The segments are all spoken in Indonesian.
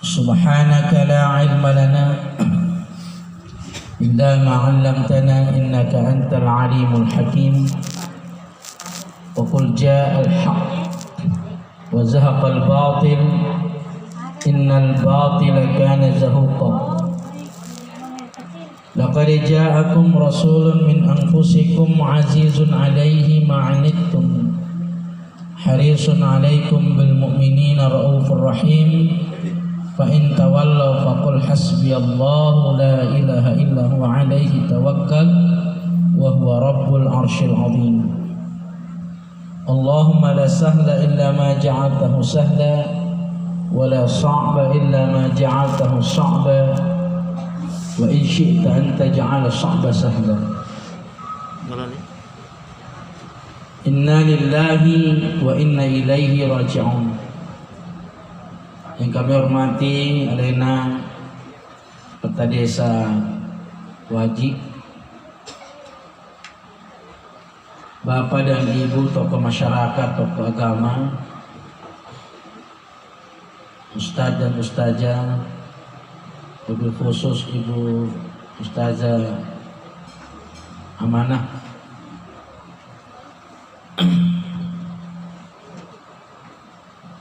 سبحانك لا علم لنا إلا ما علمتنا إنك أنت العليم الحكيم وقل جاء الحق وزهق الباطل إن الباطل كان زهوقا لقد جاءكم رسول من أنفسكم عزيز عليه ما عنتم حريص عليكم بالمؤمنين رؤوف رحيم فإن تولوا فقل حسبي الله لا إله إلا هو عليه توكل وهو رب العرش العظيم اللهم لا سهل إلا ما جعلته سهلا ولا صعب إلا ما جعلته صعبا وإن شئت أن تجعل الصعب سهلا إنا لله وإنا إليه راجعون. Yang kami hormati Alena Petra Desa Wajik, Bapak dan Ibu tokoh masyarakat, tokoh agama, Ustadz dan Ustazah, lebih khusus Ibu Ustazah Amanah,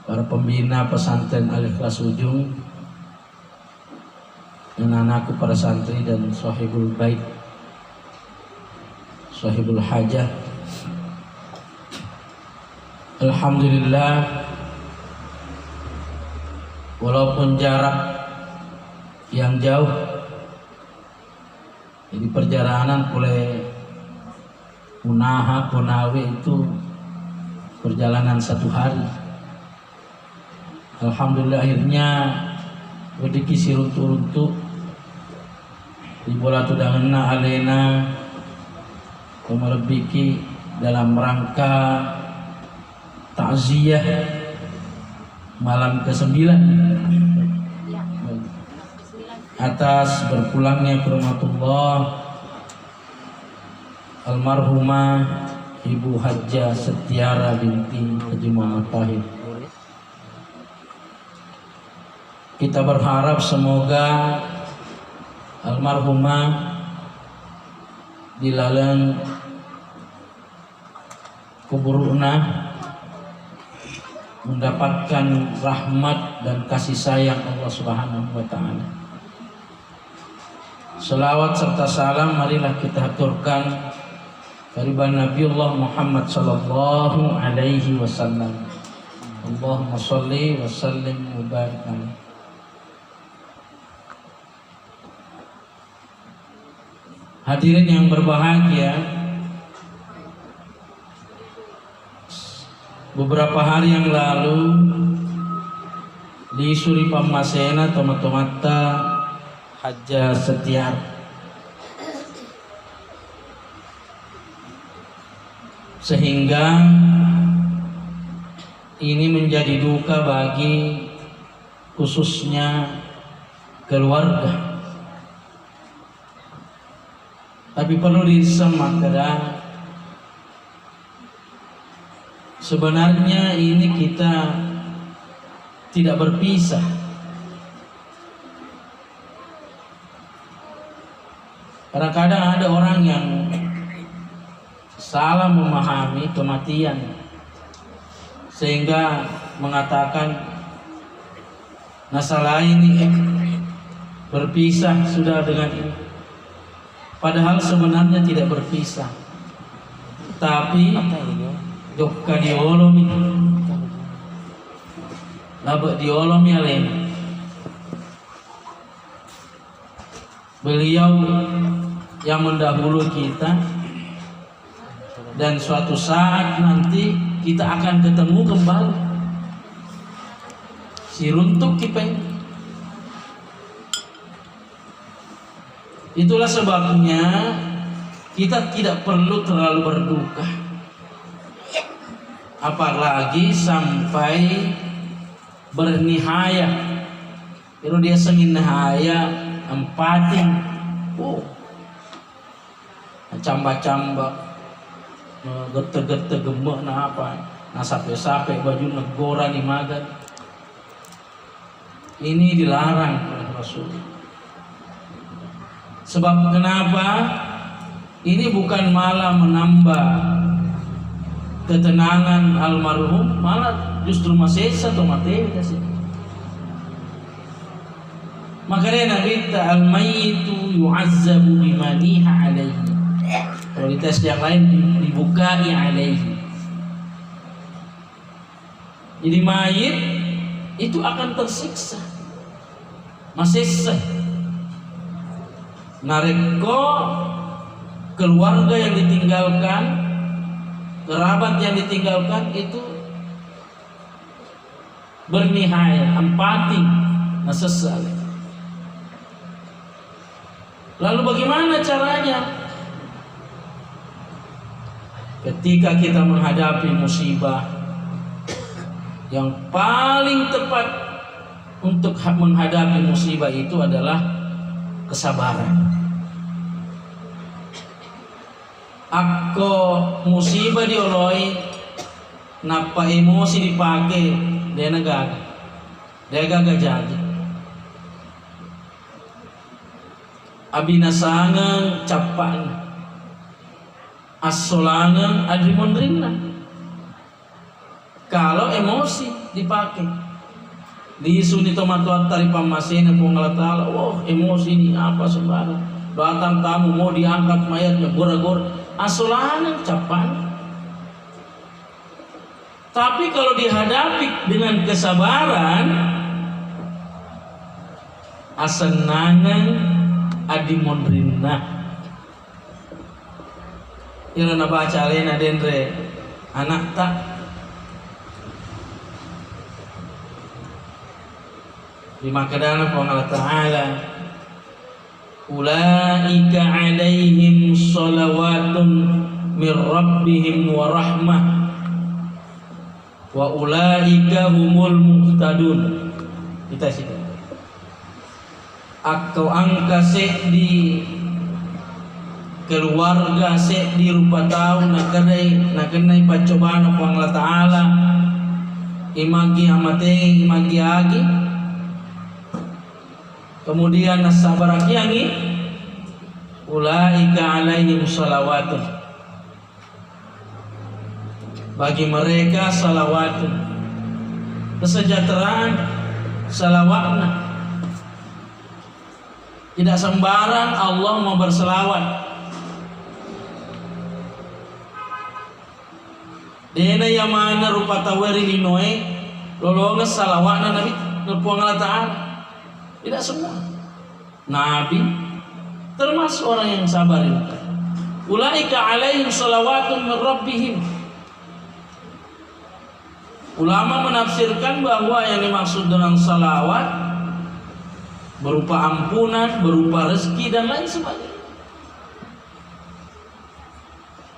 para pembina pesantren Al-Ikhlas Ujung, dan anakku para santri dan sahibul bait, sahibul hajah. Alhamdulillah, walaupun jarak yang jauh, jadi perjalanan oleh Punaha, Konawe itu perjalanan 1 hari. Alhamdulillah akhirnya rezeki siruntu-runtu di bola tudangna Alena merebiki dalam rangka takziah malam ke-9 atas berpulangnya ke rahmatullah almarhumah Ibu Hajjah Setiara binti Haji Muhammad Tahir. Kita berharap semoga almarhumah dilaleng kuburuna mendapatkan rahmat dan kasih sayang Allah Subhanahu wa taala. Selawat serta salam marilah kita haturkan kehadiran Nabiullah Muhammad sallallahu alaihi wasallam. Allahumma sholli wa sallim wa barik alaihi. Hadirin yang berbahagia, beberapa hari yang lalu di Suri Pamasena Tomata Hajjah Setiar sehingga ini menjadi duka bagi khususnya keluarga. Tapi perlu disemak sebenarnya ini kita tidak berpisah. Kadang-kadang ada orang yang salah memahami kematian sehingga mengatakan masalah ini berpisah sudah dengan ini. Padahal sebenarnya tidak berpisah, tapi dokka diolomi, labak diolomi alena. Beliau yang mendahului kita, dan suatu saat nanti kita akan ketemu kembali. Si runtuk kita. Itulah sebabnya kita tidak perlu terlalu berduka, apalagi sampai bernihaya. Kalau dia sengin nihaya empatin, camba-camba, gete-gete gemek na apa, na sape-sape baju negora di magan. Ini dilarang oleh Rasul. Sebab kenapa? Ini bukan malah menambah ketenangan almarhum, malah justru masih satu materi kasih. Makanya Nabi al-mayyitu yu'azzabu bimaniha alaihi. Kualitas yang lain dibukai alaihi. Jadi mayit itu akan tersiksa. Masih nareko keluarga yang ditinggalkan, kerabat yang ditinggalkan itu bernihaya, empati, sesal. Lalu bagaimana caranya? Ketika kita menghadapi musibah, yang paling tepat untuk menghadapi musibah itu adalah kesabaran. Ako musibah dioloi, napa emosi dipakai, dia gagal jadi. Abinasangan capan, asolangan adrimondrina. Kalau emosi dipakai, di suni tomat tari pamasin pun Allah Taala, wah emosi ini apa sembarang. Datang tamu mau diangkat mayatnya gor-gor, asolangan capan. Tapi kalau dihadapi dengan kesabaran, asenangan adimondrina. Yang nak baca alena dendre anak tak di makadana Allah Ta'ala, ulaika alaihim salawatun min rabbihim wa rahmah wa ulaika humul muhtadun. Kita sih akau angka sek di keluarga sek di rupa tahu nakenai pacobaan apa Allah Ta'ala imagi amate imagi agi, kemudian nasabar akiangi, ulaika alaihim salawatun, bagi mereka salawatun, kesejahteraan, salawatna. Tidak sembarang Allah mau berselawat. Dena yang mana rupa tawari linoe lolongan salawatna Nabi Puang Allah Ta'ala. Tidak semua Nabi termasuk orang yang sabar ini. Ulaika alaihim salawatun min rabbihim. Ulama menafsirkan bahwa yang dimaksud dengan salawat berupa ampunan, berupa rezeki dan lain sebagainya.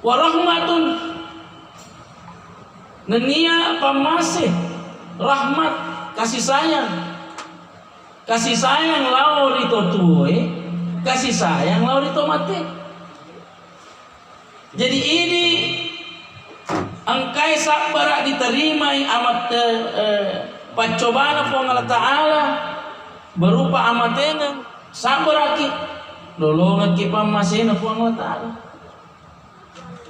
Wa rahmatun, nenia pamasih, rahmat, kasih sayang. Kasih sayang lau ditotue, kasih sayang lau ditomate. Jadi ini angkai sabar diterima amat pacobaan Allah Ta'ala berupa amatena sabar aki lolongan kipa masih nafu Allah Ta'ala,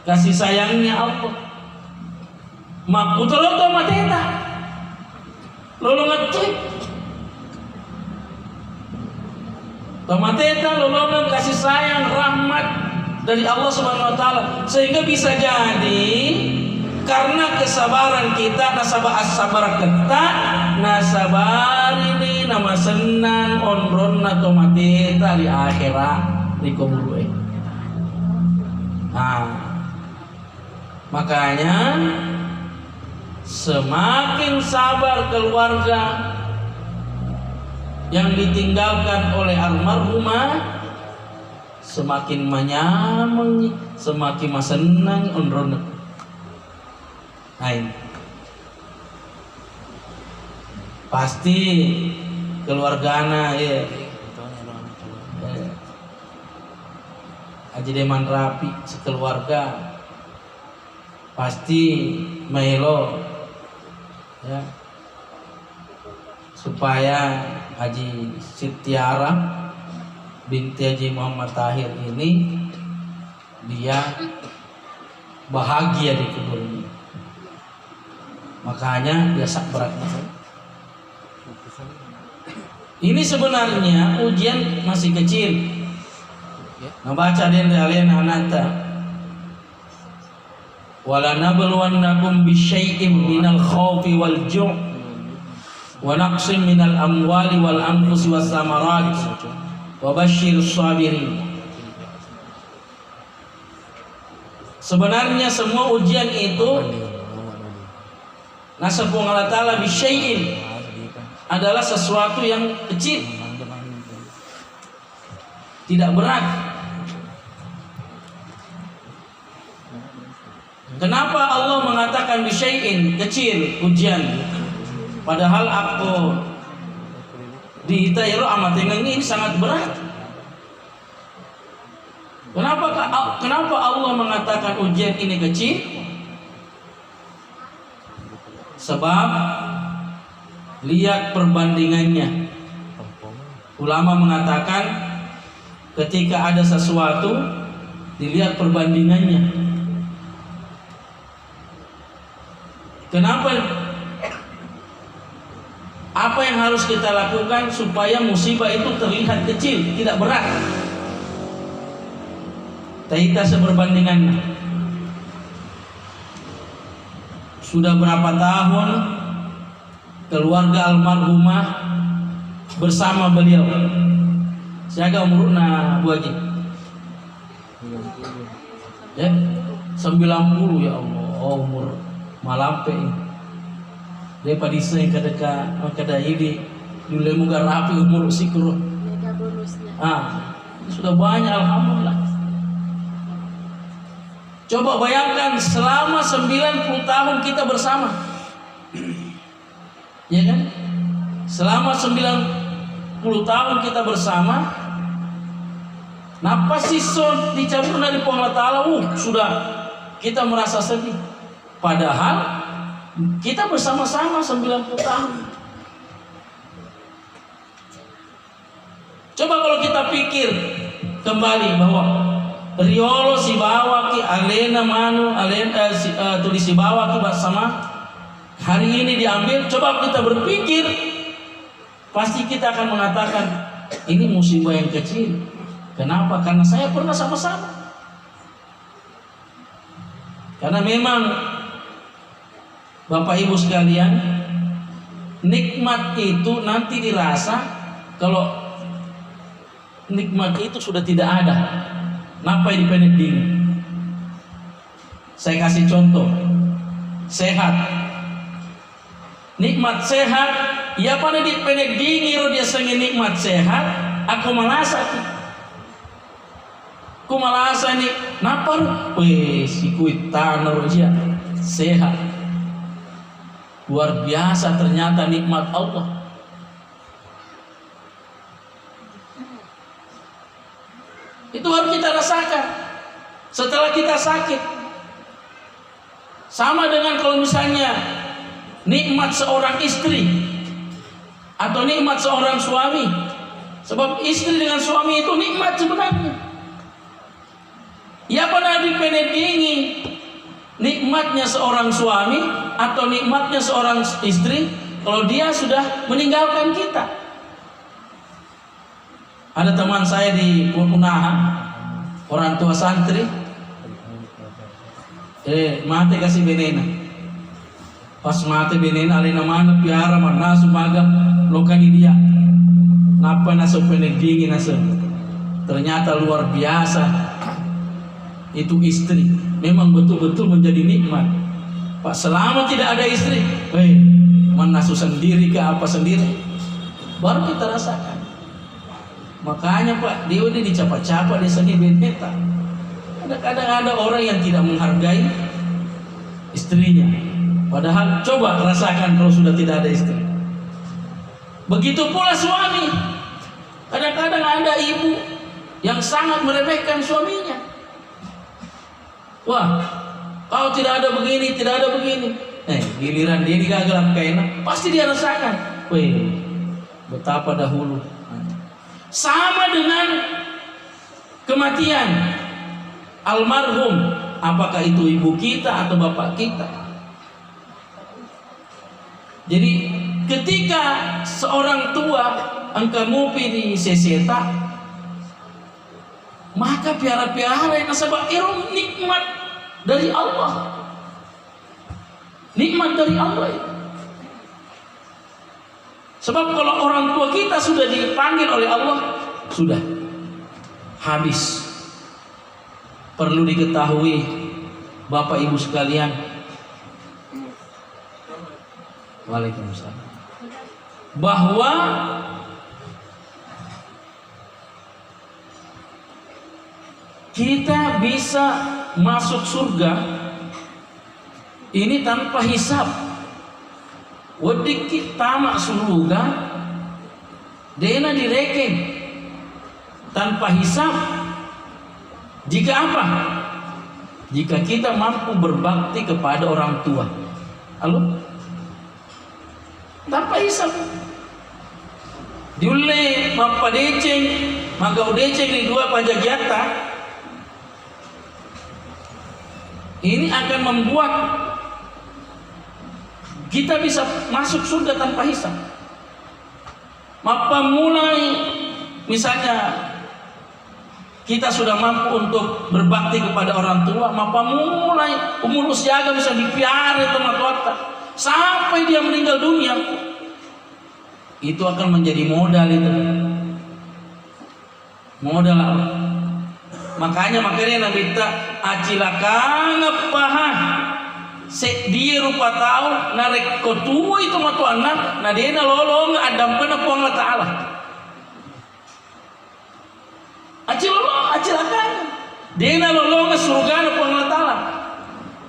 kasih sayangnya Allah makutoloto mateta lolongan cek tomateta lolongan kasih sayang rahmat dari Allah Subhanahu Wa Ta'ala, sehingga bisa jadi karena kesabaran kita nasabah as-sabar kita nasabar ini nama senang onron atau mateta di akhirat di kubur. Nah, makanya semakin sabar keluarga yang ditinggalkan oleh almarhumah, semakin menyamang, semakin masenang onron. Hai, pasti keluargana ya, aja deman rapi sekeluarga, pasti melo ya, supaya Haji Sitiara binti Haji Muhammad Tahir ini dia bahagia di kubur ini. Makanya dia sak beratnya. Ini sebenarnya ujian masih kecil. Membaca den kalian anata. Wala nabluwannakum bisyai'im minal khaufi wal ju' wa naqsim minal amwali wal anfusi was samarat wa basyirus sabirin. Sebenarnya semua ujian itu nasabung Allah Ta'ala bisyai'in adalah sesuatu yang kecil, tidak berat. Kenapa Allah mengatakan bisyai'in kecil ujian, padahal aku di Tairo amat ini sangat berat. Kenapa Allah mengatakan ujian ini kecil? Sebab lihat perbandingannya. Ulama mengatakan ketika ada sesuatu dilihat perbandingannya. Kenapa? Apa yang harus kita lakukan supaya musibah itu terlihat kecil, tidak berat? Kita seberbandingan. Sudah berapa tahun keluarga almarhumah bersama beliau? Siaga umurna Bu Haji? Ya, 90 ya Allah, umur malampe. Daripada saya kada ini dulu muga rapi umur sikro. Sudah banyak alhamdulillah. Coba bayangkan selama 90 tahun kita bersama. Ya kan? Selama 90 tahun kita bersama. Nah pasti dicabut dari Allah Ta'ala, sudah kita merasa sedih. Padahal kita bersama-sama 90 tahun. Coba kalau kita pikir kembali bahwa Riolo si bawa ki alena manu alena tulis si bawa ki bersama hari ini diambil. Coba kita berpikir, pasti kita akan mengatakan ini musibah yang kecil. Kenapa? Karena saya pernah sama-sama. Karena memang Bapak Ibu sekalian, nikmat itu nanti dirasa kalau nikmat itu sudah tidak ada. Napa yang dipendek dingin? Saya kasih contoh. Sehat. Nikmat sehat, ya pada dipendek dingin dia sengi nikmat sehat, aku malasa. Aku malasa nih, napa? Wes, ikut tanur aja sehat. Luar biasa ternyata nikmat Allah. Itu harus kita rasakan setelah kita sakit. Sama dengan kalau misalnya nikmat seorang istri atau nikmat seorang suami. Sebab istri dengan suami itu nikmat sebenarnya. Ya pada dipendingi nikmatnya seorang suami atau nikmatnya seorang istri kalau dia sudah meninggalkan kita. Ada teman saya di Unaha, orang tua santri, mati kasih benena. Pas mati benena, alina mana piara mana sumaga lokani dia. Napa naso pendek dingin naso. Ternyata luar biasa. Itu istri, memang betul-betul menjadi nikmat. Pak selama tidak ada istri, mana naso sendiri ke apa sendiri, baru kita rasakan. Makanya Pak, dia udah dicapa-capa, dia seni beneta. Kadang-kadang ada orang yang tidak menghargai istrinya. Padahal coba rasakan kalau sudah tidak ada istri. Begitu pula suami. Kadang-kadang ada ibu yang sangat meremehkan suaminya. Wah, kau tidak ada begini, tidak ada begini. Giliran dia digagal kayaknya, pasti dia rasakan. betapa dahulu. Sama dengan kematian almarhum, apakah itu ibu kita atau bapak kita. Jadi ketika seorang tua engkau mupi di seseta, maka piara-piara yang nasabah nikmat dari Allah. Nikmat dari Allah itu. Sebab kalau orang tua kita sudah dipanggil oleh Allah, sudah habis. Perlu diketahui Bapak Ibu sekalian. Waalaikumsalam. Bahwa kita bisa masuk surga ini tanpa hisab. Wadiki tamak surga dena direkeng tanpa hisab. Jika apa? Jika kita mampu berbakti kepada orang tua. Halo? Tanpa hisab. Diule mapa deceng, maka udeceng di dua pajak jatah. Ini akan membuat kita bisa masuk surga tanpa hisab. Maka mulai misalnya kita sudah mampu untuk berbakti kepada orang tua, maka mulai umur usia bisa dipiara teman-teman sampai dia meninggal dunia. Itu akan menjadi modal itu. Modal apa? Makanya Nabi ta acilakang apah dia rupa tahu narek kotua itu matu anak na dia na lolong adam pena puang Allah Ta'ala acilakan dia na lolong surga na puang Allah Ta'ala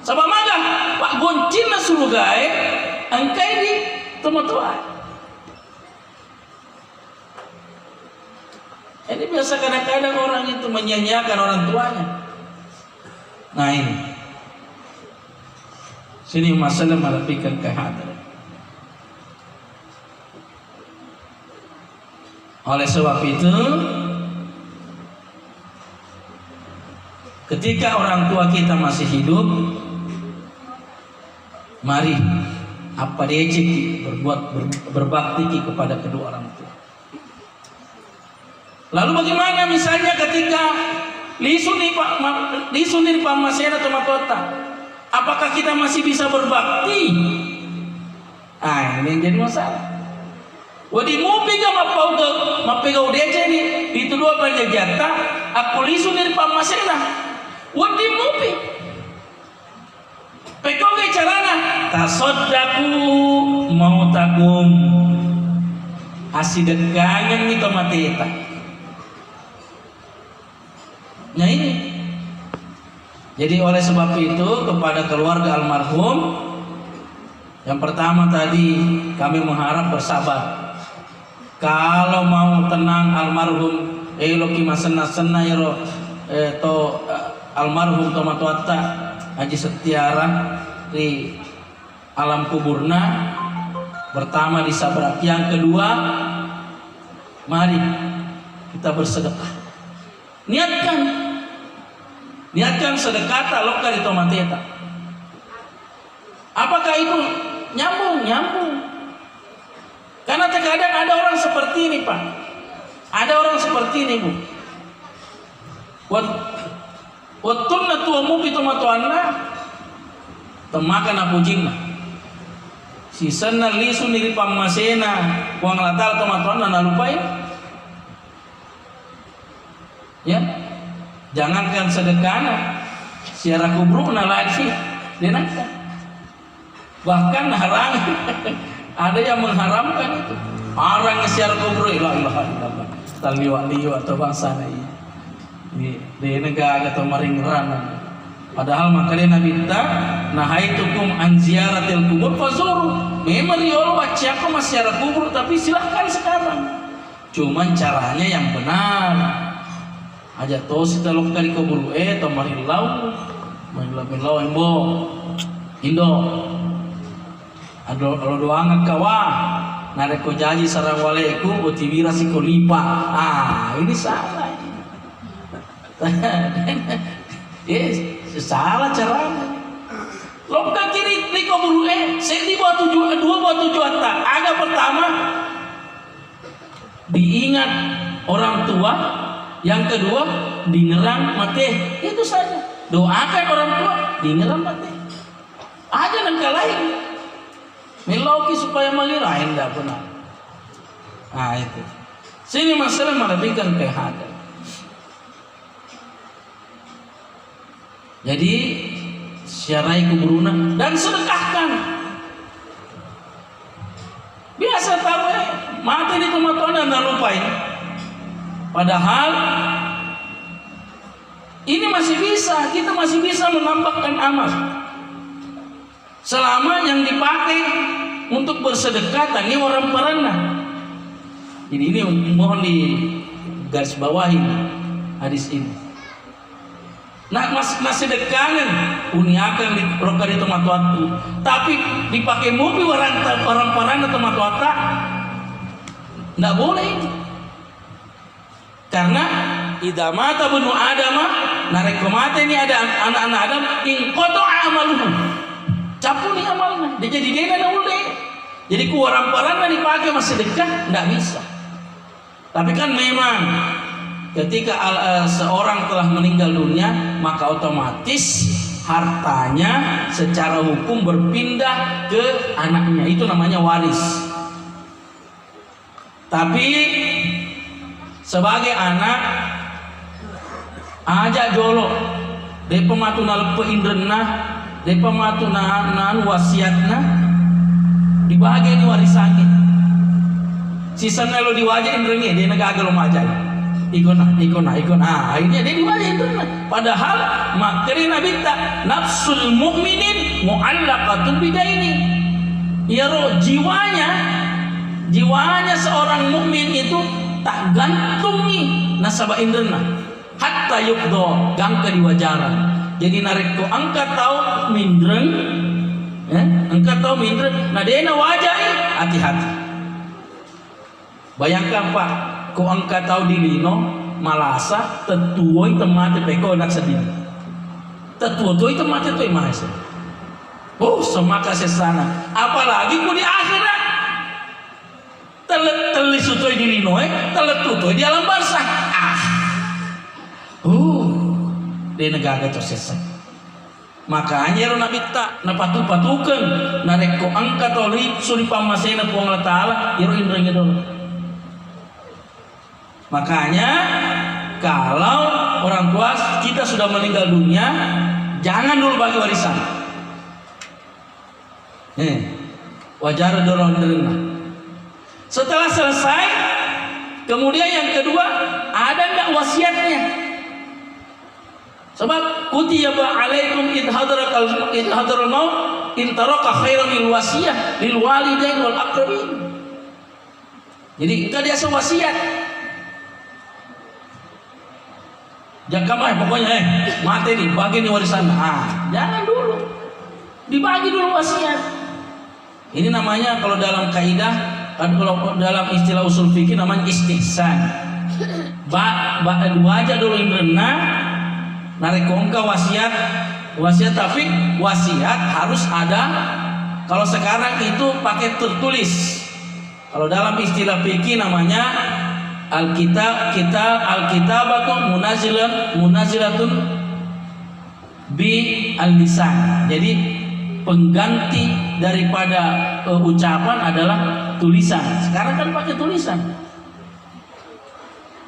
sabab maga pak goncin na surga angkai di teman-teman. Ini biasa kadang-kadang orang itu menyanyiakan orang tuanya. Nah ini sini masalah melapikan kehadiran. Oleh sebab itu, ketika orang tua kita masih hidup, mari apa dia berbakti kepada kedua orang tua. Lalu bagaimana misalnya ketika lisunir pamasena tomatota, apakah kita masih bisa berbakti? Ah, ini yang jadi masalah. Wadi mupi ga mapegau dece ni itu dua panjajata, aku lisunir pamasena. Wadi mupi. Pekau ke carana tasoddaku mau tagum asidekangan ni tomateta. Nah ini, jadi oleh sebab itu kepada keluarga almarhum, yang pertama tadi kami mengharap bersabar. Kalau mau tenang almarhum, loki masena yero to almarhum tomatuata Haji Setiara di alam kuburna, pertama disabar. Yang kedua, mari kita bersedekah. Niatkan sedekah lokal di tomateta. Apakah itu nyambung? Karena terkadang ada orang seperti ini, Pak. Ada orang seperti ini, Bu. Wattunna tuamu bitomatuanna temakan aku jinna. Sisana lisu niri pamasena kuang latal tomatuanna nalupain. Ya, jangankan sedekah, siara kubruna lagi denakkan. Bahkan haram, ada yang mengharamkan itu. Orang siara kubur, ilah illallah, taliwa atau bangsa ini di negara atau maringran. Padahal makanya Nabi kita nahaitukum an ziyaratil kubur fazuru. Memang riol baca aku masih siara kubur, tapi silahkan sekarang. Cuman caranya yang benar. Aja to sita lokal kubur to marilau embo indo ado doangan kawa nareko jaji sarang waleku utibira sikolipa. Ini salah. Yes, salah caranya. Lomka kiri liko bulu saya di bawah 2 juta. Agak pertama diingat orang tua, yang kedua dingerang mati. Itu saja. Doakan orang tua, dingerang mati. Aja nangka lain. Meloki supaya mengirain enggak benar. Itu. Sini masalah melebihkan kehadiran. Jadi syarai kuburuna dan sedekahkan. Biasa tahu mati di kematian dan lupain. Padahal ini masih bisa, kita masih bisa menambahkan amal. Selama yang dipakai untuk bersedekah tadi orang parana. Jadi ini mohon di garis bawahi hadis ini. Nah masih dekangan uniakan di roka di tempat waktu, tapi dipakai mobil orang parana tempat waktu, nggak boleh. Karena idza mata bunu adama, narek mata ini ada anak-anak Adam, in qata amaluhu. Capuni amalnya, dia jadi dia nggak boleh. Jadi ku orang parana dipakai masih dekat, nggak bisa. Tapi kan memang ketika seorang telah meninggal dunia, maka otomatis hartanya secara hukum berpindah ke anaknya. Itu namanya waris. Tapi sebagai anak ajak jolok depa matu nalpe indrena, depa matu nan wasiatna dibagi ini warisannya. Sisanya lo diwajah indrenya dia negagal lo majai. Ikon. Akhirnya dia dibagi indrena. Padahal materi Nabi tak nafsul mu'minin mu'allaqatun bidaini. Ya roh jiwanya seorang mukmin itu tak gantung nih nasabah indrena hatta yukdo gangka diwajaran. Jadi narik ko angkat tahu mindreng, angkat tahu mindreng. Nah dia na wajai hati-hati. Bayangkan Pak, ko angkat tahu di lino malasa tetuoi temate peko nak sedih. Tetuoi temate tu imahasa. Semaka sesana. Apalagi ku di akhirat. Telet sutoi di lino telet tutoi di alam barzah. Di negara itu sesat. Makanya Nabi tak napatu-patukan narek ko angkat oli suri pamasena puang Allah Ta'ala iro indrenya dulu. Makanya kalau orang tua kita sudah meninggal dunia, jangan dulu bagi warisan. Wajar dulu indrenya. Setelah selesai, kemudian yang kedua, ada enggak wasiatnya? Sebab kutiba alaikum id hadaral maut in taraka khairan lil wasiyah lil walidain wal aqrabin. Jadi enggak dia wasiat. Jangan mah pokoknya mati nih bagi nih warisan. Jangan dulu. Dibagi dulu wasiat. Ini namanya kalau dalam kaidah, kalau dalam istilah usul fikih namanya istihsan. Dua aja dulu indrena narik kongka wasiat tapi wasiat harus ada. Kalau sekarang itu pakai tertulis. Kalau dalam istilah fikih namanya alkitabatu munazilatun bi al-lisan. Jadi pengganti daripada ucapan adalah tulisan. Sekarang kan pakai tulisan.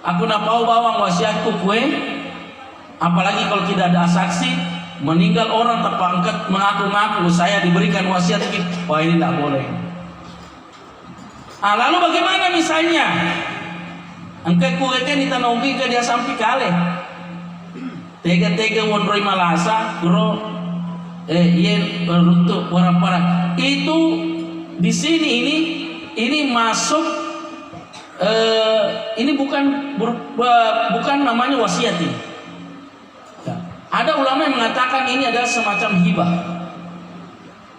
Aku nak mau bawang wasiatku kue. Apalagi kalau tidak ada saksi, meninggal orang tanpa angkat mengaku-ngaku saya diberikan wasiat, wah ini tidak boleh. Lalu bagaimana misalnya angkat kurekan di tanah ubi ke dia sampai kale tega-tega wondroi malasa bro untuk orang parang itu di sini ini masuk ini bukan namanya wasiat ini. Ada ulama yang mengatakan ini adalah semacam hibah.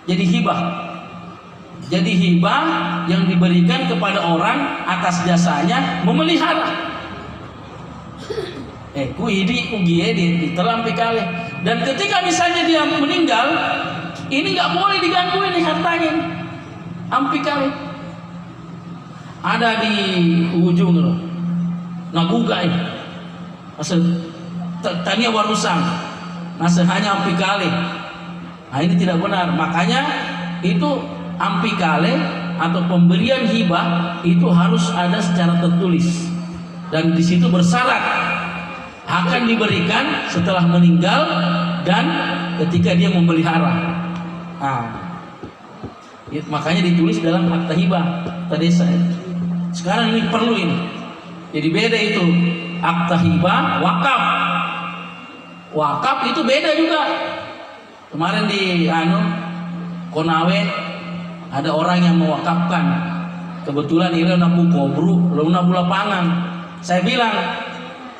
Jadi hibah. Jadi hibah yang diberikan kepada orang atas jasanya memelihara. Ku idi ugie ditelampi kali. Dan ketika misalnya dia meninggal, ini nggak boleh diganggu ini hartanya, ampi kali. Ada di ujung loh, naguga ini, asal tania warusang, nasa hanya ampi kali. Nah ini tidak benar. Makanya itu ampi kali atau pemberian hibah itu harus ada secara tertulis dan di situ bersyarat akan diberikan setelah meninggal dan ketika dia memelihara. Nah, makanya ditulis dalam akta hibah akta desa. Sekarang ini perlu ini. Jadi beda itu akta hibah, wakaf. Wakaf itu beda juga. Kemarin di Konawe ada orang yang mewakafkan. Kebetulan ini nabu kobru, nabu lapangan. Saya bilang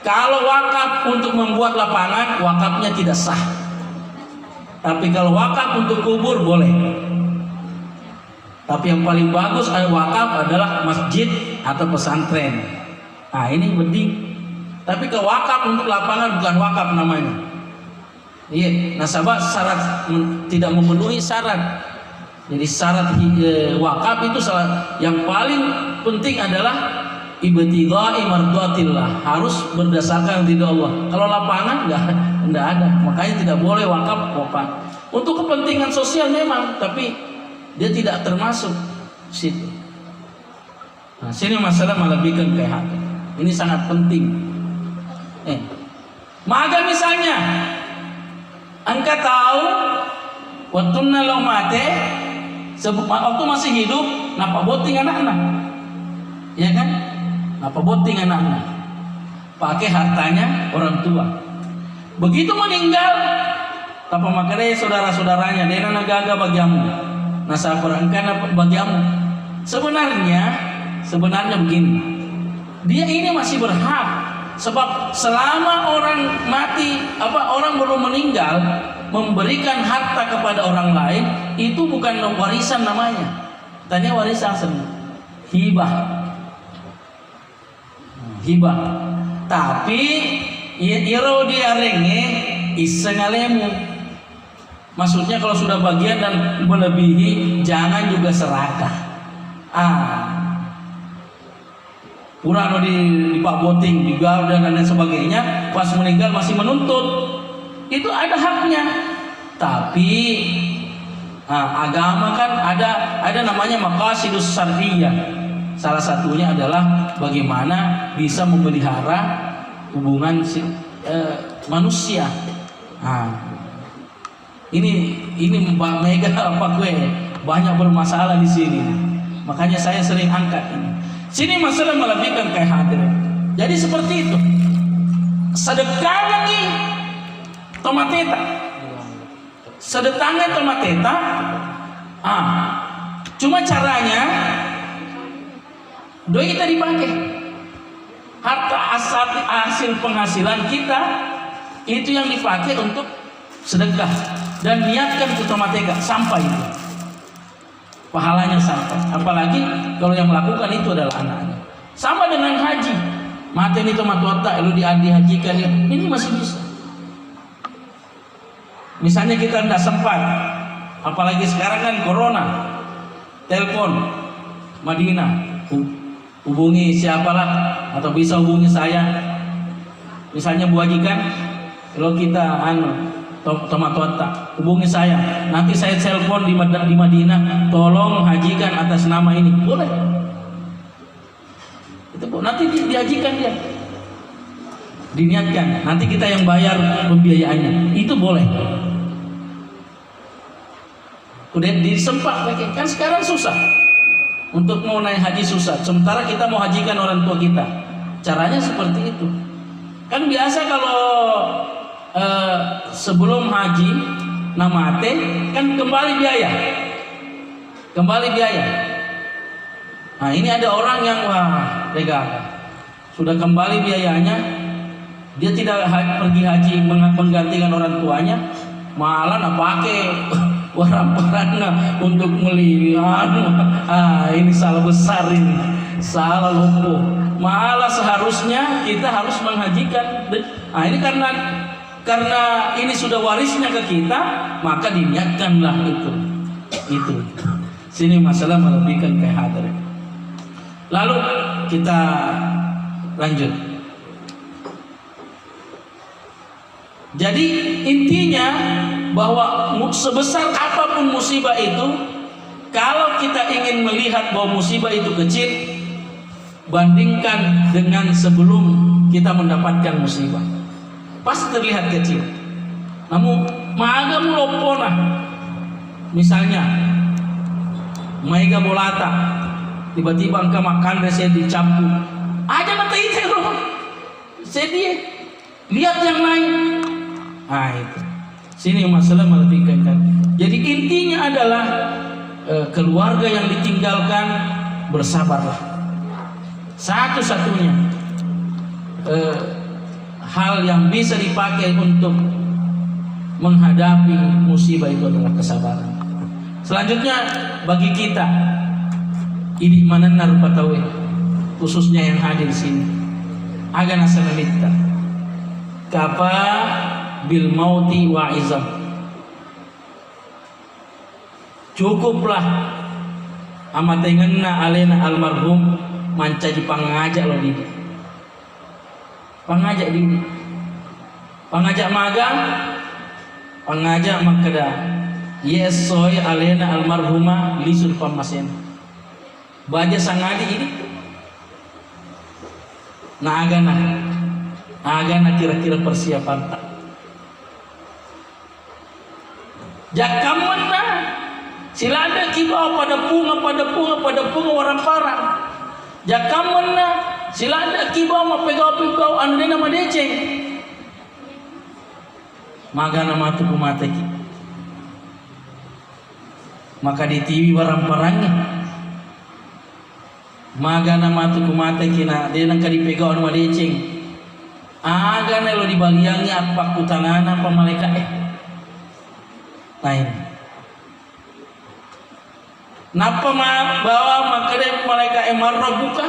kalau wakaf untuk membuat lapangan, wakafnya tidak sah. Tapi kalau wakaf untuk kubur boleh. Tapi yang paling bagus wakaf adalah masjid atau pesantren. Nah ini penting. Tapi kalau wakaf untuk lapangan bukan wakaf namanya. Iya, nasabah syarat tidak memenuhi syarat. Jadi syarat wakaf itu yang paling penting adalah ibtigha'i mardhatillah, harus berdasarkan ridha Allah. Kalau lapangan enggak ada. Makanya tidak boleh wakaf. Untuk kepentingan sosial memang, tapi dia tidak termasuk situ. Nah, sini masalah melebihkan PHK. Ini sangat penting. Maka misalnya engkau tahu waktu nalo mate waktu masih hidup napa boting anak-anak. Ya kan? Napa boting anak-anak. Pakai hartanya orang tua. Begitu meninggal, apa makanya saudara-saudaranya dia nagaga bagiamu. Nasa perangkan bagiamu. Sebenarnya begini. Dia ini masih berhak, sebab selama orang mati, orang belum meninggal, memberikan harta kepada orang lain itu bukan warisan namanya. Tanya warisan hibah. Hibah. Tapi iro dia renge isengalemu. Maksudnya kalau sudah bagian dan melebihi, jangan juga serakah. Kurang di Pak Boting, digal dan lain sebagainya, pas meninggal masih menuntut, itu ada haknya. Tapi agama kan ada namanya maqasidus syar'iyyah. Salah satunya adalah bagaimana bisa memelihara hubungan manusia. Ini Mbak Mega gue banyak bermasalah di sini. Makanya saya sering angkat ini. Sini masalah melebihkan kayak hadir. Jadi seperti itu. Sedekahnya nih tomateta. Sedekahnya tomateta. Cuma caranya doi kita dipakai. Harta hasil penghasilan kita itu yang dipakai untuk sedekah. Dan niatkan ke tomateka sampai itu pahalanya sampai. Apalagi kalau yang melakukan itu adalah anaknya. Sama dengan haji. Mati ini tomatota lalu dihajikan ini masih bisa. Misalnya kita tidak sempat, apalagi sekarang kan corona, telepon Madinah, hubungi siapalah atau bisa hubungi saya. Misalnya Bu Haji kan, kalau kita tomatota, hubungi saya. Nanti saya telepon di Madinah, tolong hajikan atas nama ini. Boleh. Itu nanti dihajikan dia. Diniatkan. Nanti kita yang bayar pembiayaannya. Itu boleh. Udah disempat lagi. Kan sekarang susah. Untuk mau naik haji susah. Sementara kita mau hajikan orang tua kita. Caranya seperti itu. Kan biasa kalau sebelum haji namate kan kembali biaya. Nah ini ada orang yang sudah kembali biayanya, dia tidak pergi haji menggantikan orang tuanya, malah pakai warang-warangna untuk melihat. Ini salah besar ini, salah lumpuh. Malah seharusnya kita harus menghajikan. Ini karena ini sudah warisnya ke kita, maka diniatkanlah itu. Sini masalah melebihkan ke hadir. Lalu kita lanjut. Jadi intinya bahwa sebesar apapun musibah itu, kalau kita ingin melihat bahwa musibah itu kecil, bandingkan dengan sebelum kita mendapatkan musibah, pasti terlihat kecil. Namun magamu lopona, misalnya maiga bolata, tiba-tiba engkau makan saya dicampur aja mata itu sedih, lihat yang lain. Itu sini masalah melebihkan. Jadi intinya adalah keluarga yang ditinggalkan, bersabarlah. Satu-satunya hal yang bisa dipakai untuk menghadapi musibah itu adalah kesabaran. Selanjutnya bagi kita ini mana narupa tahu, khususnya yang hadir sini, agak nasa memitta kapa bil mauti wa izam. Cukuplah amatengenna alena almarhum mancaji pangajak lo dini, pangajak dini, pangajak magang, pangajak makada. Yes soy alena almarhuma lisun pamasen. Baja sangadi ini. Nah agana kira-kira persiapan tak. Jakaman nah, sila ada kibau pada bunga warang parang. Jakaman nah, sila ada kibau pegau anu nama deceng. Maga nama tu kumate ki. Maka di TV warang parangnya. Maga nama tu kumate ki na dia nang kadi pegau nama deceng. Aga na lo dibaliangi apa kutanana apa malaikat lain. Napa bawa makanya malaikat emarra buka?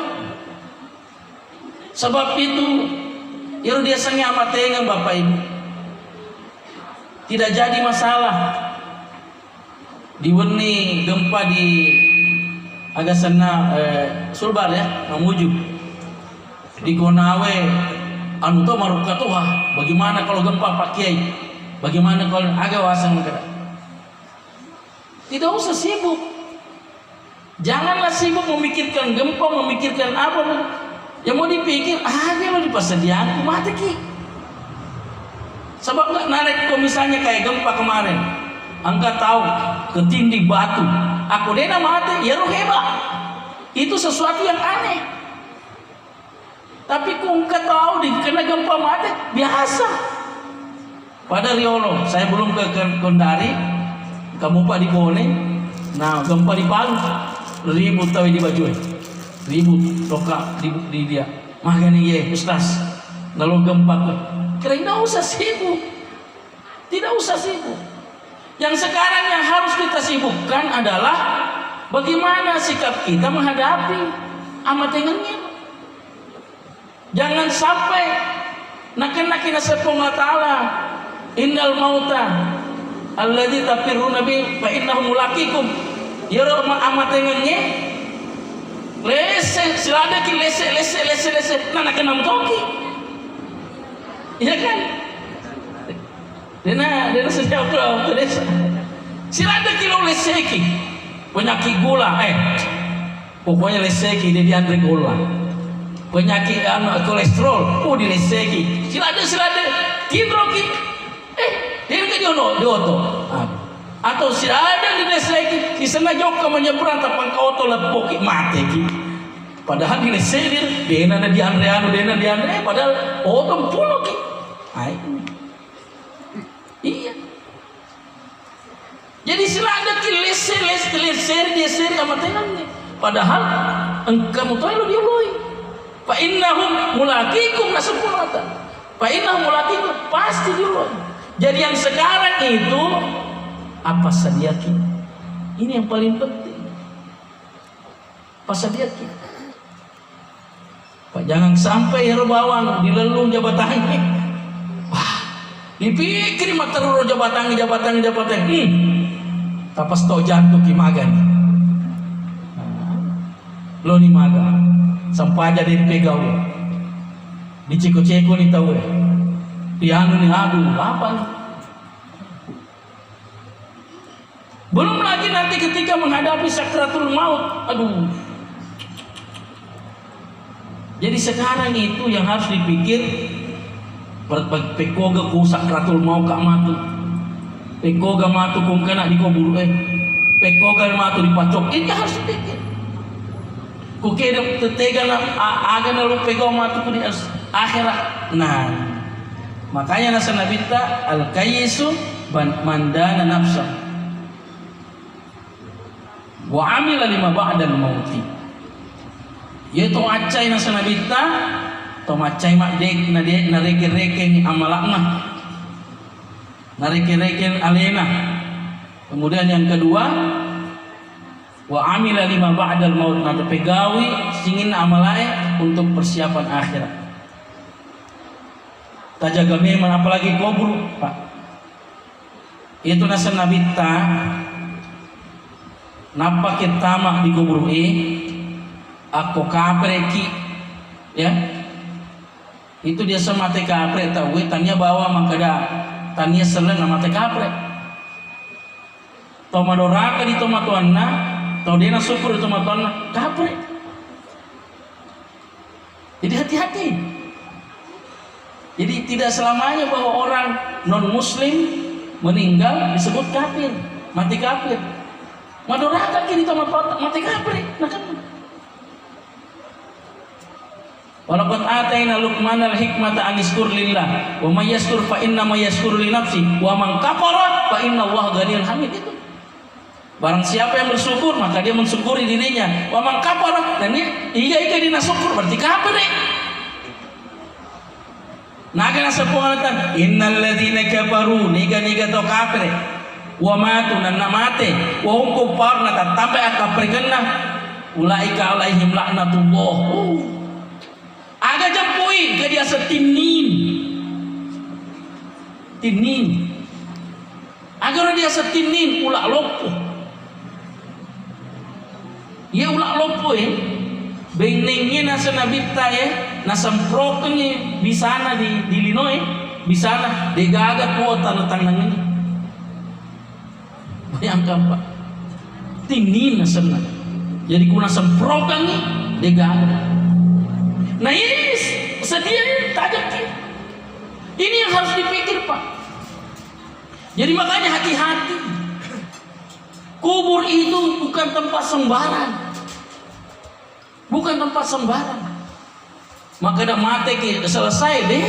Sebab itu iru dia sangat amat dengan Bapak Ibu. Tidak jadi masalah. Diweni gempa di agak sana Sulbar ya, Mamuju. Di Konawe anu to maruka tuh, bagaimana kalau gempa Pak Kiai? Bagaimana kalau agak wasang mereka? Tidak usah sibuk. Janganlah sibuk memikirkan gempa, memikirkan apa. Yang mau dipikir, dia lo di pasadian, mati ki. Sebab nggak narik kok misalnya kayak gempa kemarin. Angka tahu ketindih batu. Aku dena mati, ya roh hebat. Itu sesuatu yang aneh. Tapi kok engkau tahu kena gempa mati, biasa. Pada Riolo, saya belum ke Kendari. Kamu pak di Bone, nah gempa di Palu, ribut tahu di baju, ribut tokak di dia, makanya ye Ustaz, lalu gempa kira tidak usah sibuk, tidak usah sibuk. Yang sekarang yang harus kita sibukkan adalah bagaimana sikap kita menghadapi amat dengannya. Jangan sampai nakina sepong ta'ala innal mauta alladzi tafirruna bi fa innahu mulaqikum. Ya amat dengannya lese silada ki lese nana kenam toki. Iya kan? Dena sejauh ke desa. Silada kilo lese ki penyakit gula pokoknya lese ki dia diandre gula. Penyakit kolesterol di lese ki. Silada kindro ki. Dia kan dioto. Atau si ada di desa ki, si sana joka menyeberang tapang kau to lepoki mati ki. Padahal di desa dia ada di Andre, padahal otom pulau ki. Iya. Jadi sila ada ki lese dia seri amat tenangnya. Padahal engkau tahu dia loi. Fa innahum mulaqikum nasfulata. Fa innahum mulaqikum pasti dia loi. Jadi yang sekarang itu Apa sadiaki? Ini yang paling penting. Apa sadiaki? Pak, jangan sampai bawang dilelung jabatannya. Wah, dipikir mah terus jabatan. Tapas to jatuh ki magan. Lo ni maga. Sampai aja dari pegau. Diciko-ciko nih tahu. Piano nih aduh apa nih? Belum lagi nanti ketika menghadapi sakratul maut. Aduh. Jadi sekarang itu yang harus dipikir. Pekoga ku sakratul maut kak matu. Pekoga matu kung kena di kubur Pekoga matu dipacok. Ini harus dipikir. Ku kira tetega na aga na lu pekoga matu ku di akhirat. Nah, makanya nasa nabita al-kayyisu mandana nafsa. Wa amila lima ba'dal mauti. Yaitu acai na sanabita to macai mak dek na dek na reke ni amalakna. Na reke alena. Kemudian yang kedua wa amila lima ba'dal maut, na pegawi singin amalae untuk persiapan akhirat. Tajaga memang apalagi kubur, Pak. Itu na sanabita napa kita mak di kubur aku kapreki ya itu dia semate kapre tahu tanya bawa makada tanya selen nama te kapre to madoraka di to matuanna to dia syukur di to matuanna kapre. Jadi hati-hati. Jadi tidak selamanya bahwa orang non muslim meninggal disebut kafir, mati kafir. Madoraka kini tomat mati kapre, nah kan. Walaqad atayna Luqmanal hikmata an yashkur lillah wa may yashkur fa inna ma yashkuru li nafsi wa man kafara fa inna Allaha ghaniyyun hamid. Itu barang siapa yang bersyukur maka dia mensyukuri dirinya. Wa man kafara, dan dia iga dina syukur berarti kafir. Naga nasapungatan innal ladzina kafaru niga to kafir. Wa matu nan mate wa hum kuffar na tatambe akapregenna ulaika alaihim laknatullah. Aga jempui ke dia setinin agar dia setinin ulak lopo ya ulak lopo benengnya nasa nabita nasamproknya bisana di linoy bisana degaga kuota nutang ini. Bayangkan Pak, tinin nasana. Jadi kuna semprokan nih, degaga. Nah ini sedia tajam. Ini yang harus dipikir Pak. Jadi makanya hati-hati. Kubur itu bukan tempat sembarang. Bukan tempat sembarang. Maka dah mati selesai deh.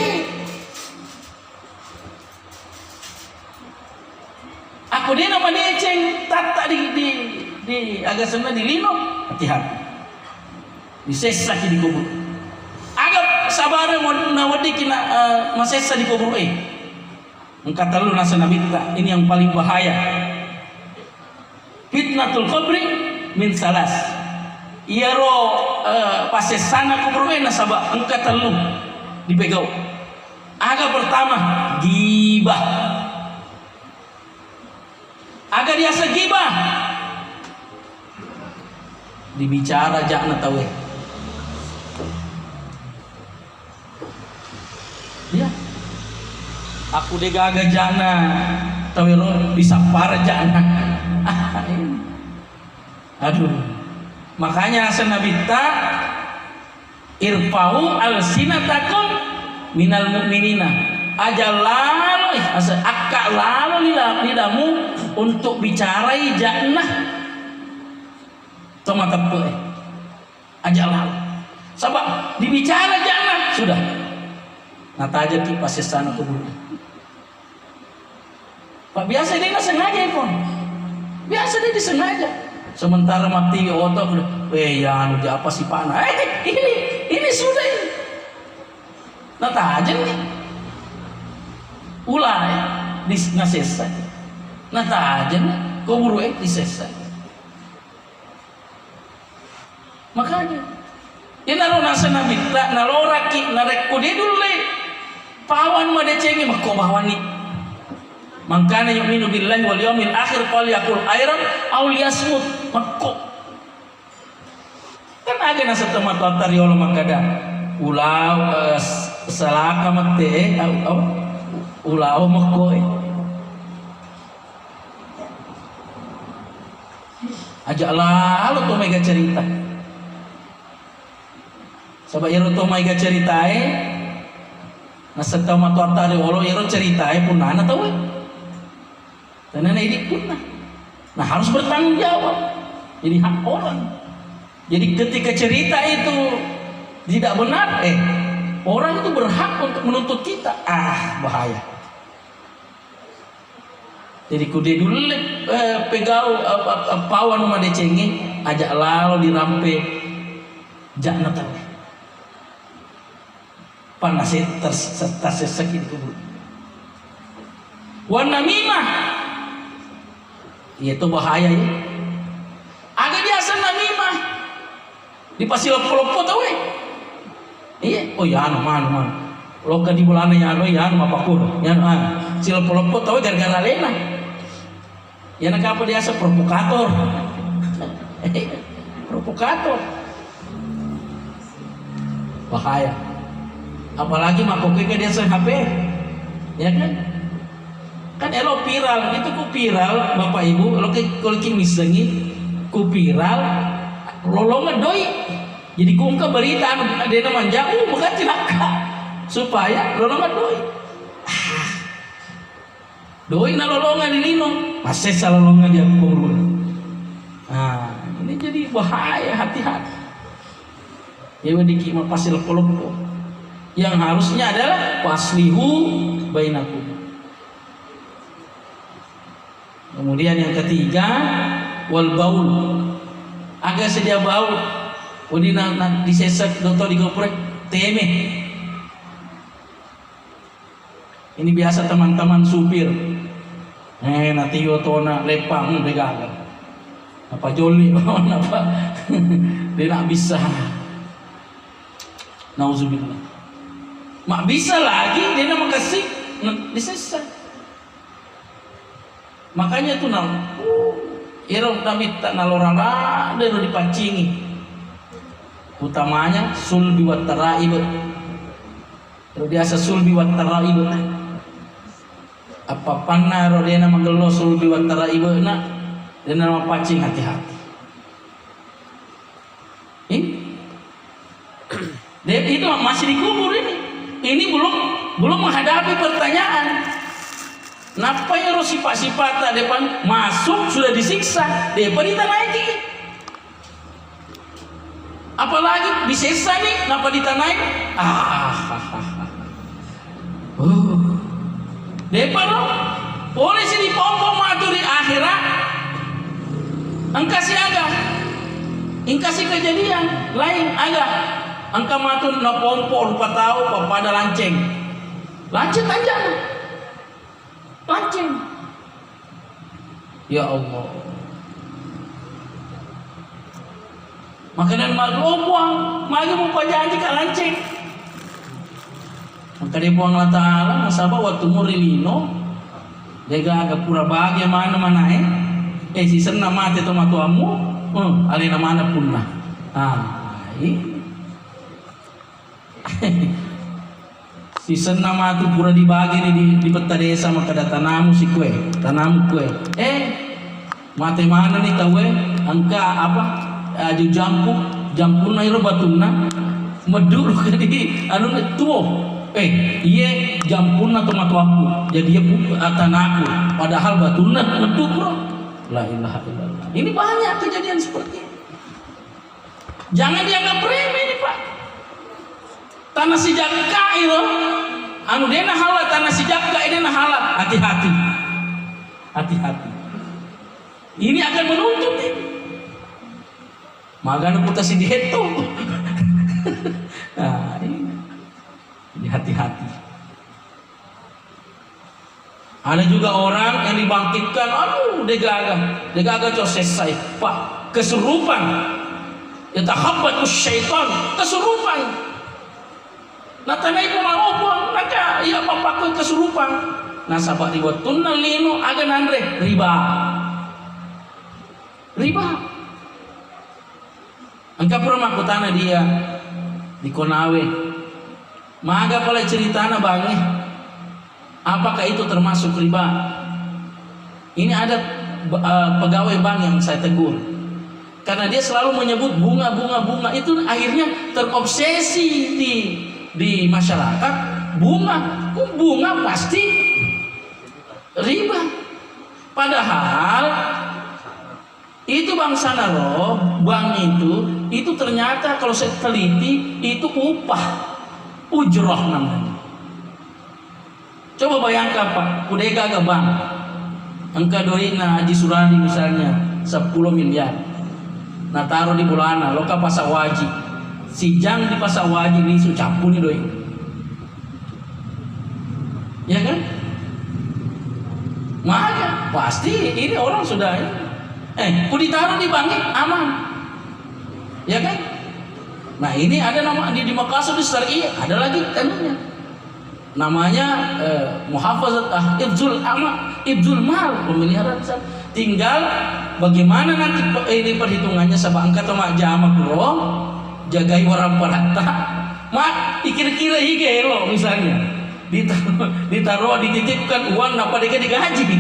Aku dia nama dia ceng tata di agak sana di lino, hati-hati. Disesak di kubur. Agak sabar mau nawadi kina masesa di kubur Engkata lu nasa nabita, ini yang paling bahaya. Fitnatul qabri min salas. Iya pasesana kubur nasaba engkata lu dipegau. Agak pertama gibah. Agar dia segibah dibicara jakna tawe ya aku degaga jakna tawe bisa para jakna aduh. Makanya senabita irfa'u al-sinatakum minal mu'minina aja lalu akka lalu lidamu untuk bicarai jannah sama tepu aja lalu sabab dibicara jannah sudah nata aja ki pas sana kubur Pak. Biasa dia nggak sengaja pun biasa dia disengaja sementara mati otot ya anu apa sih Pak ini sudah ini nata aja nih ulah di ngasesa Nah aja nih, kau buru disesat. Makanya, ya nalo nasa nabita, nalo raki, narek ko dia dulu le. Pawan ma decengi makko bawani. Mangkana yu'minu billahi wal yawmil akhir falyakul khairan aw liyasmut makko. Kan aga nasa temat tari olo makada. Ulau salaka mate ulau makko. Ajak lalu tuh mega cerita. Sabab iro to maiga ceritae nasata matuarta de wolo iro ceritae punna na tahu karena ini punna nah harus bertanggung jawab jadi hak orang. Jadi ketika cerita itu tidak benar orang itu berhak untuk menuntut kita. Bahaya. Jadi kude dulu pegau pawan rumah decengi ajak lalu dirampe jakna tahu panas tersesek itu kubur. Wan namimah, itu bahaya ya. Agak biasa namimah, di pasilopo-lopo tahu iya, oh ya anu man, loka di bulan ya anu mapakur, ya silopo-lopo tahu gara-gara lena. Ya nak apa dia provokator, provokator, bahaya. Apalagi makoknya dia HP, ya kan elo viral itu ku viral bapak ibu kalau misalnya ku viral lolongan doi jadi ku ungkap berita ada nama jauh bukan celaka supaya lolongan doi na lolongan di lino masih salah lolongan dia kurun. Nah ini jadi bahaya, hati-hati ya dikima pasir lepo-lepo. Yang harusnya adalah faslihu bainakum. Kemudian yang ketiga wal baul. Agak sedia bau. Udi nak disesak dokter digoprek teme. Ini biasa teman-teman supir. Nanti yo tona lepang begagal. Apa joli apa? Dia nak bisa. Nauzubillah. Mak bisa lagi dia nak kasih disesat. Makanya tuh irong damit tak nalorala dan dipancingi. Utamanya sulbi wat taraib. Kalau biasa sulbi wat taraib. Apa panna ro dia nama gelo sulbi wat taraib na dia nama pancing hati-hati. Dia itu masih dikubur ini. Ini belum menghadapi pertanyaan. Napa ya sifat-sifat depan masuk sudah disiksa, depan ditanaiki. Apalagi disiksa nih, napa ditanaik? Depan polisi dipompo matur di akhirat. Engkasi agak, engkasi kejadian lain agak. Angka matun na pompo rupa tahu pada lanceng aja lanceng ya Allah makanan maglo buang magi mau janji ka lanceng maka dia buang Allah Ta'ala nasabah waktu murilino dega agak pura bahagia mana si senna mati to matuamu alina mana punna ini si senama tu pura dibagi ni di peta desa maka ada tanamu si kue tanam kue mate mana ni tahu angka apa aju jampu na iro batuna medur di anu tuo iye jampu na tomat aku jadi dia tanahku padahal batuna medur la ilaha illallah. Ini banyak kejadian seperti ini. Jangan dianggap remeh ini Pak. Tanah si jakka itu anu dena halal tanah si jakka dena halal. Hati-hati. Hati-hati. Ini akan menuntut ini. Magana puta si diheto. Nah, ini hati-hati. Ada juga orang yang dibangkitkan, aduh degagah cok selesai, Pak, kesurupan. Yatakhabbatus syaitan, kesurupan. Nah tanai pemalaupun, maka ia papaku kesurupan. Nah sahabat ribuan tunnal lino agan andre riba. Angka pernah makutana dia di Konawe. Maga pala ceritana bange. Apakah itu termasuk riba? Ini ada pegawai bank yang saya tegur. Karena dia selalu menyebut bunga itu akhirnya terobsesi di masyarakat. Bunga pasti riba. Padahal itu bangsa naro, bank itu ternyata kalau saya teliti itu upah, ujroh namanya. Coba bayangkan Pak, kudega ke bank, engkau doina Haji Suradi misalnya 10 miliar, nah taruh di bulana, loka pasar wajib, si jang di pasar wajib ini sucapu nih doi, ya kan? Maka pasti ini orang sudah ku ditaruh di bank aman, ya kan? Nah ini ada nama di Makassar di Syariah ada lagi namanya muhafazat ibzul mal, pemeliharaan. Tinggal bagaimana nanti ini perhitungannya sabang kata mak jama bro jagai orang parata mak dikira-kira hige lo misalnya ditaruh dititipkan uang napa dia digaji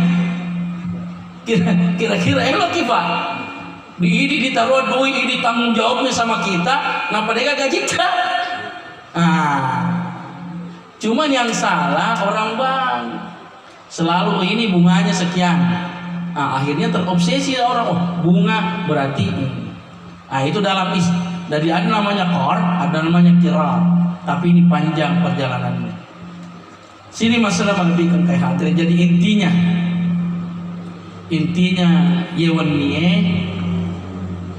kira-kira elo kipa di ditaruh duit ini tanggung jawabnya sama kita napa dia gaji kita. Cuman yang salah orang bank selalu ini bunganya sekian. Akhirnya terobsesi orang, bunga berarti itu dalam dari ada namanya qard, ada namanya kirar. Tapi ini panjang perjalanannya. Sini masalah menlebihkan kayak hati. Jadi intinya yewan nie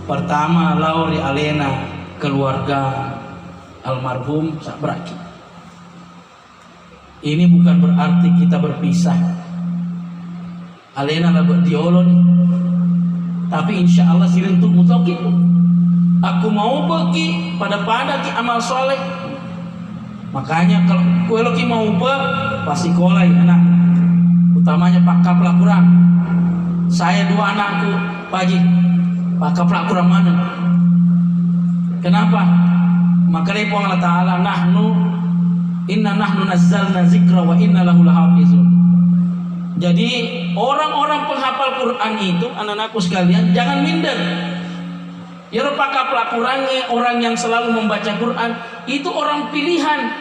pertama Lauri Alena keluarga almarhum Sabraki. Ini bukan berarti kita berpisah. Alena dapat diolon, tapi insya Allah sirin untuk mutokin. Aku mau pergi pada ki amal soleh. Makanya kalau ki mau pasti kolai anak. Utamanya Pak Kapla kurang. Saya 2 anakku, Pak Haji. Pak Kapla kurang mana? Kenapa? Maka dari Allah Ta'ala Inna nahnu nazzalna zikra wa inna lahu lahafizun. Jadi orang-orang penghafal Quran itu anak-anakku sekalian jangan minder. Ya pakap lakurannya orang yang selalu membaca Quran itu orang pilihan.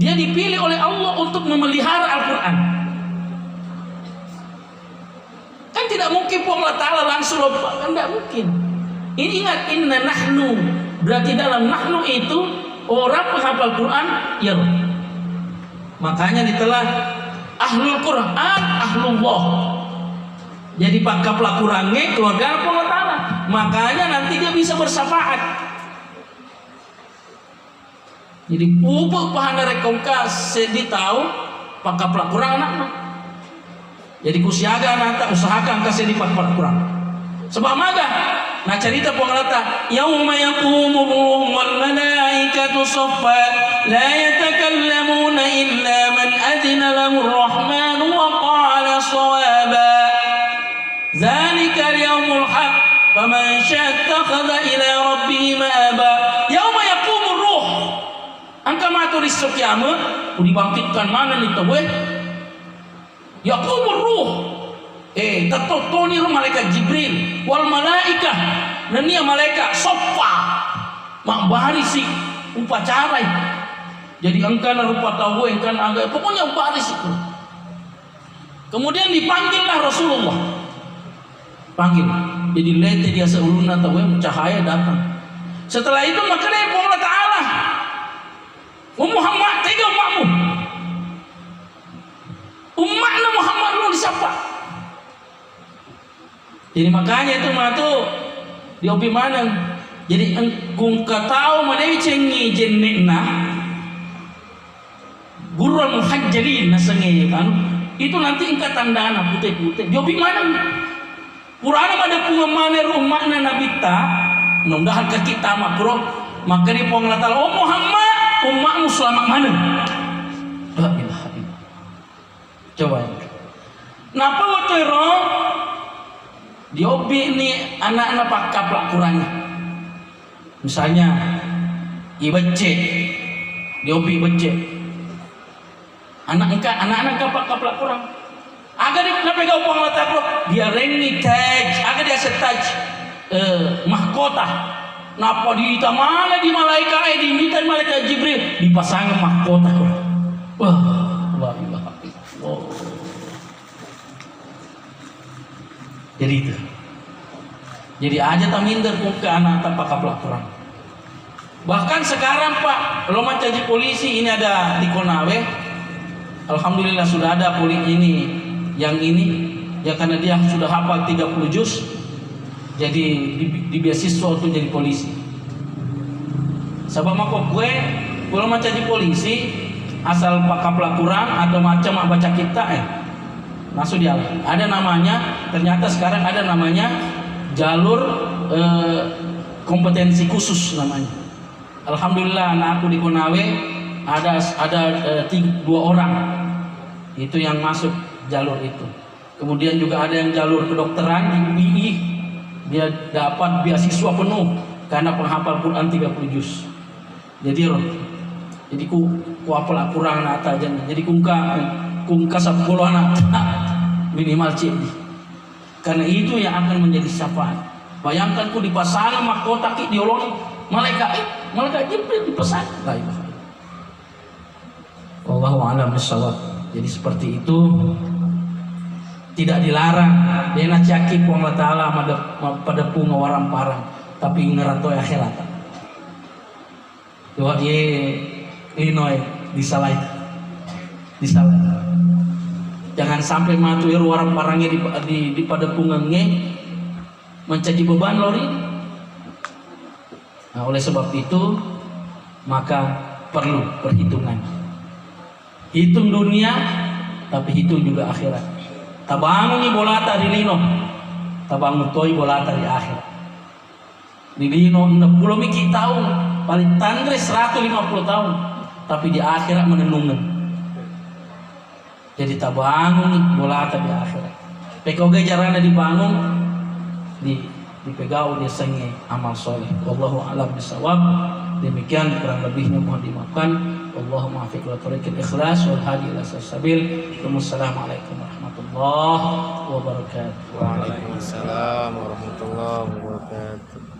Dia dipilih oleh Allah untuk memelihara Al-Quran. Kan tidak mungkin Allah Ta'ala langsung lupa, kan tidak mungkin. Ini ingat inna nahnu berarti dalam nahnu itu orang penghafal Quran ya. Makanya ditelah ahlul Quran, ahlullah. Jadi pakaplah Qurannya keluarga Allah Ta'ala. Makanya nanti dia bisa bersyafaat. Jadi pupuk pahana rekomka sedih tahu pakaplah Quran anak. Jadi kusiaga anak usahakan kasih di pakaplah Quran. Sebab maga nah cerita pengelata yauma yaqumu ruhu wal malaikatu saffa la yatakallamuna illa man adina lahu ar-rahman wa qala shawaba zalika al-yawmul haq faman sha'a ittakhadha ila rabbih ma'aba. Yauma yaqumu ruh angka maturis kiamat dibangkitkan mana nih tahu yaqumu ruh tatotoni malaikat Jibril wal malaikah dan dia malaikat sofa mak barisi upacara. Jadi engkan rupa tahu engkan agak pokoknya baris itu. Kemudian dipanggillah Rasulullah. Panggil. Jadi lete dia seuluna tahu cahaya datang. Setelah itu maka dia Allah Ta'ala Muhammad tiga umatmu. Umatnya Muhammad lu disapa. Jadi makanya itu mah tuh diopi mana. Jadi engkung katau madai cengi jennena. Guru Ghurran muhajjalin nasengi itu nanti engka tandana putih-putih. Jobi mana? Qur'an ada punga mana rumah na nabita. Mudah-mudahan ke kita makro maka di pong latal oh Muhammad umatmu selamat mana? La ilaha illallah. Coba. Napa waktu itu diobi ini anak-anak kaplak Qur'annya. Misalnya ibece diobi ibece. Anak-anak kaplak Qur'an. Agar dia pegang pong latal dia rengi taj, agar dia setaj mahkota. Napa di mana di malaikat di malaikat Jibril dipasang mahkota. Wah, la ilaha illallah. Jadi itu. Jadi aja taminder ke anak tanpa kaplak Quran. Bahkan sekarang Pak, lo mencaji polisi ini ada di Konawe. Alhamdulillah sudah ada polisi ini yang ini ya karena dia sudah hafal 30 juz. Jadi di beasiswa untuk jadi polisi. Sebab makok gue kalau mencaji polisi asal kaplak Quran atau macam baca kita masuk dia. Ada namanya, ternyata sekarang ada namanya jalur kompetensi khusus namanya. Alhamdulillah anak aku di Konawe ada 2 orang itu yang masuk jalur itu. Kemudian juga ada yang jalur kedokteran di UI, dia dapat beasiswa penuh karena penghafal Quran 30 juz. Jadi ku hafal Quran aja. Jadi kungka 10 anak minimal cik. Karena itu yang akan menjadi syafaat. Bayangkan ku dipasang mahkota ki diolong malaikat Jibril dipasang. La ilaha illallah. Wallahu a'lam bishawab. Jadi seperti itu tidak dilarang. Dia nak cakip Allah Taala pada punga warang parang, tapi ngerantoi akhirat. Doa ye inoi disalai. Jangan sampai matui warang parangnya di pada pungangnya menjadi beban lori. Nah, oleh sebab itu maka perlu perhitungan. Hitung dunia tapi hitung juga akhirat. Tabangun ni bolata di lino, tabangun toy bolata di akhirat. Di lino 60 miki tahun, paling tandre 150 tahun, tapi di akhirat menenungan. Jadi tabangun ni bolata di akhirat. Pekoge jarana dibangun, dipegau dia sengi amal soleh. Wallahu a'lam bishawab. Demikian kurang lebihnya mohon dimaafkan. Allahumma afiq wa tariqil ikhlas wal hadi ila sabil. Wassalamualaikum warahmatullahi wabarakatuh. Waalaikumsalam warahmatullahi wabarakatuh.